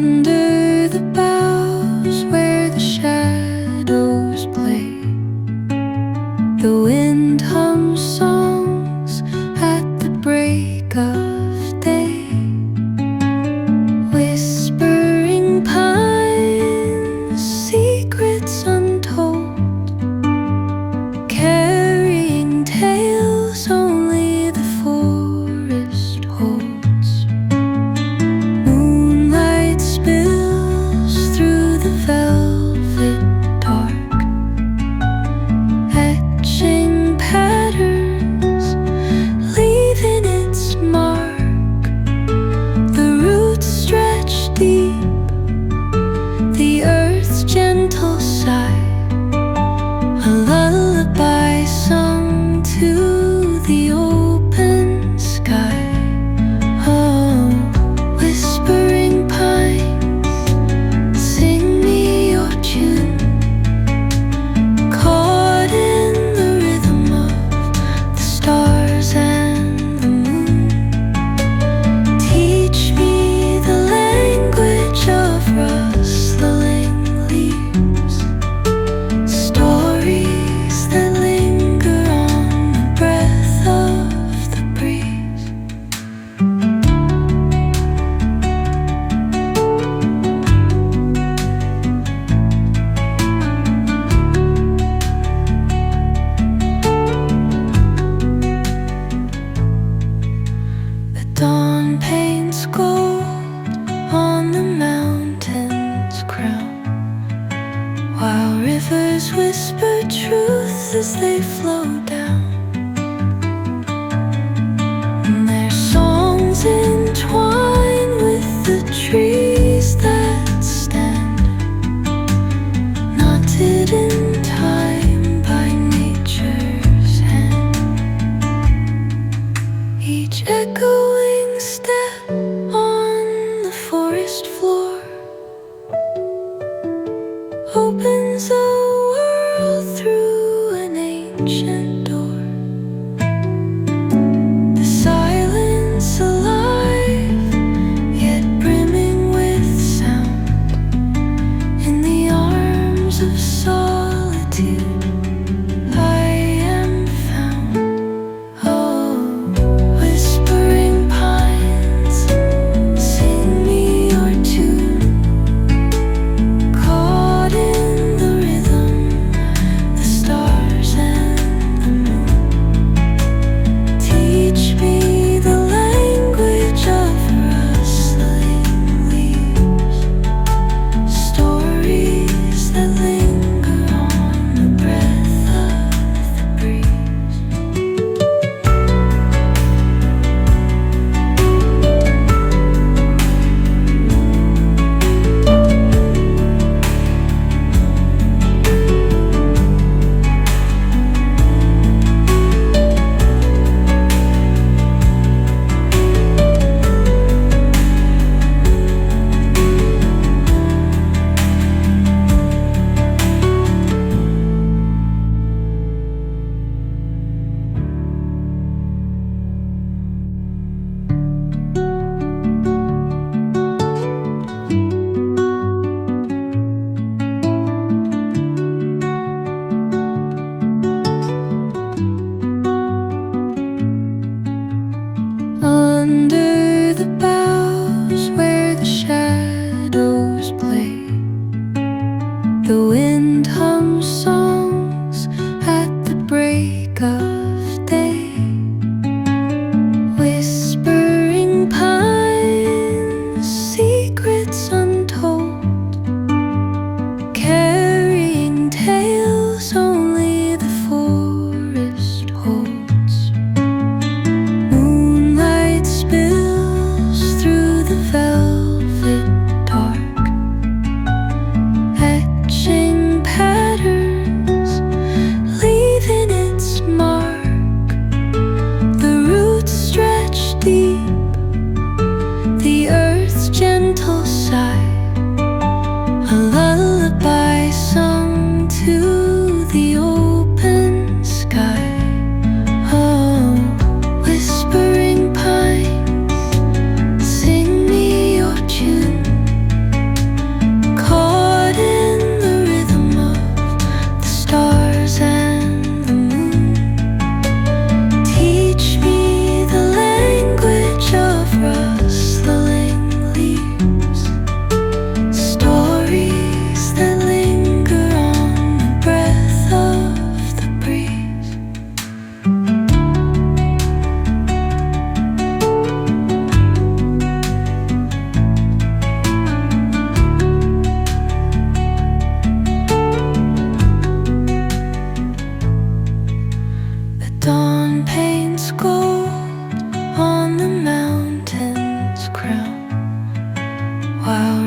Under the boughs where the shadows play, the wind hums songs at the break of day. Whispering pines, secrets untold, carrying tales only the forest holds. Moonlight spills through the velvet dark, etching patterns, leaving its mark. The roots stretch deep, the earth's gentle sigh, a lullaby sung to the open sky. Oh, whispering pines, sing me your tune, caught in the rhythm of the stars and the moon. Teach me the language of rustling leaves, stories that linger on the breath of the breeze. The dawn paints gold on the mountain's crown, while rivers whisper truth as they flow down. And their songs entwine with the trees that stand, knotted in time by nature's hand. Each echoing step on the forest floor opens a world through an ancient door. The silence alive, yet brimming with sound. In the arms of solitude I am found. Oh, whispering pines, sing me your tune,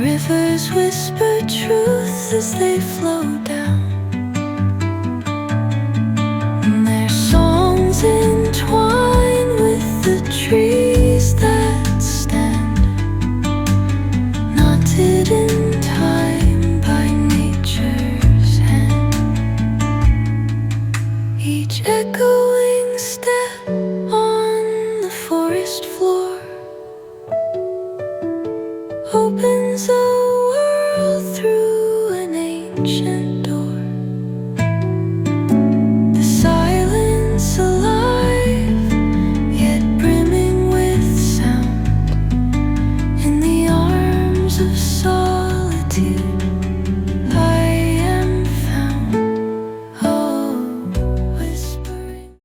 rivers whisper truth as they flow down, and their songs entwine with the trees that stand, knotted in time by nature's hand. Each echoing step on the forest floor opens a world through an ancient